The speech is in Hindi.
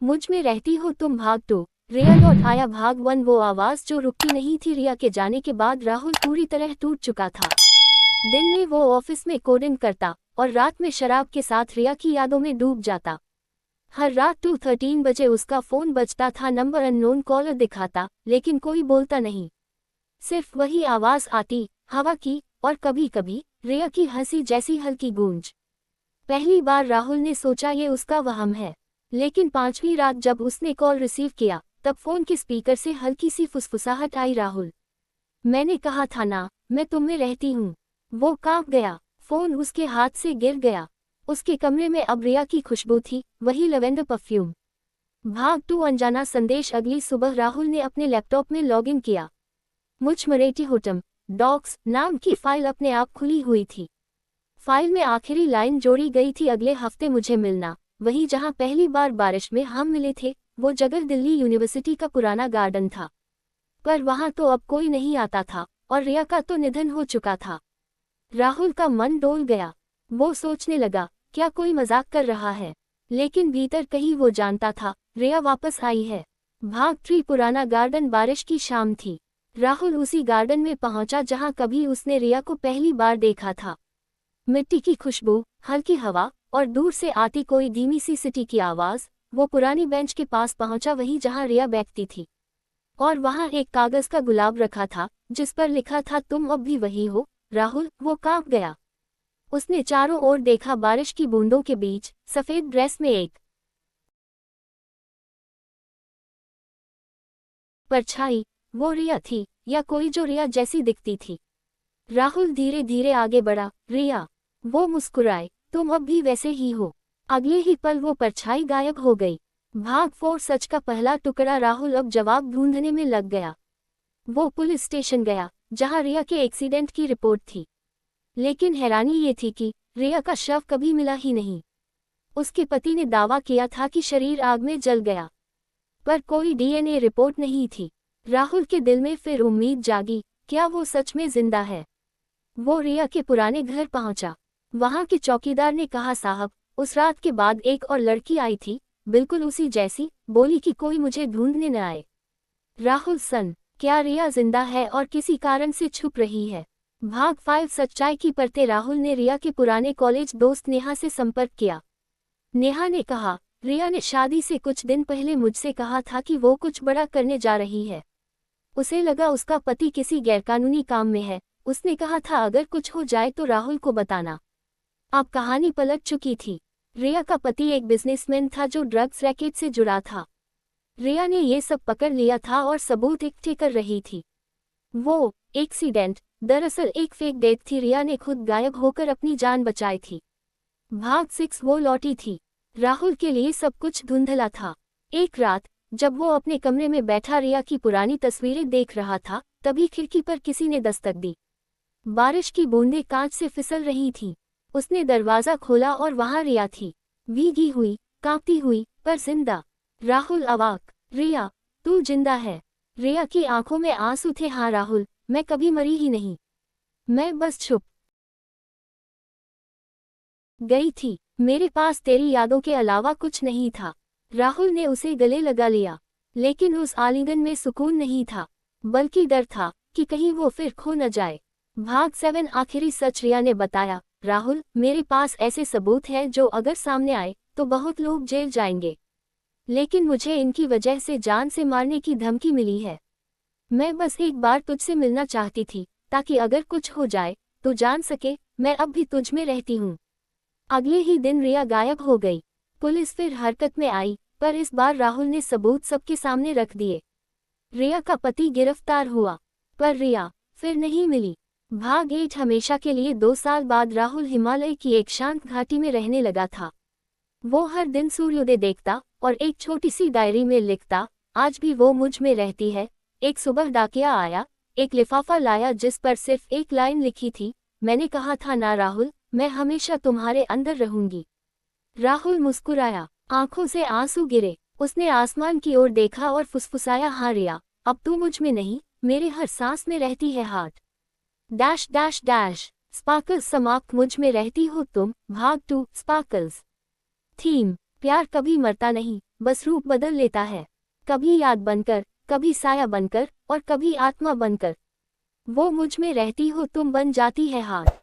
मुझ में रहती हो तुम भाग 2। रिया लौट आया भाग 1। वो आवाज जो रुकती नहीं थी। रिया के जाने के बाद राहुल पूरी तरह टूट चुका था। दिन में वो ऑफिस में कोडिंग करता और रात में शराब के साथ रिया की यादों में डूब जाता। हर रात 2:13 बजे उसका फोन बजता था। नंबर अननोन कॉलर दिखाता, लेकिन कोई बोलता नहीं। सिर्फ वही आवाज आती, हवा की, और कभी कभी रिया की हंसी जैसी हल्की गूंज। पहली बार राहुल ने सोचा ये उसका वहम है, लेकिन 5वीं रात जब उसने कॉल रिसीव किया, तब फोन के स्पीकर से हल्की सी फुसफुसाहट आई। राहुल, मैंने कहा था ना, मैं तुम में रहती हूँ। वो कांप गया। फोन उसके हाथ से गिर गया। उसके कमरे में अब रिया की खुशबू थी, वही लवेंडर परफ्यूम। भाग 2 अनजाना संदेश। अगली सुबह राहुल ने अपने लैपटॉप में लॉगिन किया। मुझ मरेठी होटम डॉक्स नाम की फाइल अपने आप खुली हुई थी। फाइल में आखिरी लाइन जोड़ी गई थी, अगले हफ्ते मुझे मिलना, वही जहां पहली बार बारिश में हम मिले थे। वो जगह दिल्ली यूनिवर्सिटी का पुराना गार्डन था। पर वहां तो अब कोई नहीं आता था, और रिया का तो निधन हो चुका था। राहुल का मन डोल गया। वो सोचने लगा, क्या कोई मजाक कर रहा है? लेकिन भीतर कहीं वो जानता था, रिया वापस आई है। भाग 3 पुराना गार्डन। बारिश की शाम थी। राहुल उसी गार्डन में पहुंचा जहां कभी उसने रिया को पहली बार देखा था। मिट्टी की खुशबू, हल्की हवा, और दूर से आती कोई धीमी सी सिटी की आवाज। वो पुरानी बेंच के पास पहुंचा, वहीं जहां रिया बैठती थी। और वहां एक कागज का गुलाब रखा था, जिस पर लिखा था, तुम अब भी वही हो। राहुल, वो कांप गया। उसने चारों ओर देखा। बारिश की बूंदों के बीच सफेद ड्रेस में एक परछाई। वो रिया थी, या कोई जो रिया जैसी दिखती थी। राहुल धीरे धीरे आगे बढ़ा। रिया, वो मुस्कुराए, तुम अब भी वैसे ही हो। अगले ही पल वो परछाई गायब हो गई। भाग 4 सच का पहला टुकड़ा। राहुल अब जवाब ढूंढने में लग गया। वो पुलिस स्टेशन गया, जहां रिया के एक्सीडेंट की रिपोर्ट थी। लेकिन हैरानी ये थी कि रिया का शव कभी मिला ही नहीं। उसके पति ने दावा किया था कि शरीर आग में जल गया, पर कोई डीएनए रिपोर्ट नहीं थी। राहुल के दिल में फिर उम्मीद जागी, क्या वो सच में जिंदा है? वो रिया के पुराने घर पहुंचा। वहां के चौकीदार ने कहा, साहब, उस रात के बाद एक और लड़की आई थी, बिल्कुल उसी जैसी, बोली कि कोई मुझे ढूंढने न आए। राहुल सन, क्या रिया जिंदा है और किसी कारण से छुप रही है? भाग 5 सच्चाई की परतें। राहुल ने रिया के पुराने कॉलेज दोस्त नेहा से संपर्क किया। नेहा ने कहा, रिया ने शादी से कुछ दिन पहले मुझसे कहा था कि वो कुछ बड़ा करने जा रही है। उसे लगा उसका पति किसी गैरकानूनी काम में है। उसने कहा था अगर कुछ हो जाए तो राहुल को बताना। अब कहानी पलट चुकी थी। रिया का पति एक बिजनेसमैन था जो ड्रग्स रैकेट से जुड़ा था। रिया ने ये सब पकड़ लिया था और सबूत इकट्ठे कर रही थी। वो एक्सीडेंट दरअसल एक फेक डेथ थी। रिया ने खुद गायब होकर अपनी जान बचाई थी। भाग 6 वो लौटी थी। राहुल के लिए सब कुछ धुंधला था। एक रात जब वो अपने कमरे में बैठा रिया की पुरानी तस्वीरें देख रहा था, तभी खिड़की पर किसी ने दस्तक दी। बारिश की बूंदें कांच से फिसल रही थीं। उसने दरवाजा खोला और वहां रिया थी, भीगी हुई, कांपती हुई, पर जिंदा। राहुल अवाक, रिया, तू जिंदा है? रिया की आंखों में आंसू थे। हाँ राहुल, मैं कभी मरी ही नहीं। मैं बस छुप गई थी। मेरे पास तेरी यादों के अलावा कुछ नहीं था। राहुल ने उसे गले लगा लिया, लेकिन उस आलिंगन में सुकून नहीं था, बल्कि डर था कि कहीं वो फिर खो न जाए। भाग 7 आखिरी सच। रिया ने बताया, राहुल, मेरे पास ऐसे सबूत हैं जो अगर सामने आए तो बहुत लोग जेल जाएंगे, लेकिन मुझे इनकी वजह से जान से मारने की धमकी मिली है। मैं बस एक बार तुझसे मिलना चाहती थी, ताकि अगर कुछ हो जाए तो जान सके मैं अब भी तुझ में रहती हूँ। अगले ही दिन रिया गायब हो गई। पुलिस फिर हरकत में आई, पर इस बार राहुल ने सबूत सबके सामने रख दिए। रिया का पति गिरफ्तार हुआ, पर रिया फिर नहीं मिली। भाग 8 हमेशा के लिए। 2 साल बाद राहुल हिमालय की एक शांत घाटी में रहने लगा था। वो हर दिन सूर्योदय देखता और एक छोटी सी डायरी में लिखता, आज भी वो मुझ में रहती है। एक सुबह डाकिया आया, एक लिफाफा लाया जिस पर सिर्फ एक लाइन लिखी थी, मैंने कहा था ना राहुल, मैं हमेशा तुम्हारे अंदर रहूंगी। राहुल मुस्कुराया, आंखों से आंसू गिरे। उसने आसमान की ओर देखा और फुसफुसाया, हाँ रिया, अब तू मुझ में नहीं, मेरे हर सांस में रहती है। Heart dash dash dash sparkles समाप्त। मुझ में रहती हो तुम। भाग 2 स्पार्कल्स। थीम, प्यार कभी मरता नहीं, बस रूप बदल लेता है, कभी याद बनकर, कभी साया बनकर और कभी आत्मा बनकर। वो मुझ में रहती हो, तुम बन जाती है हार।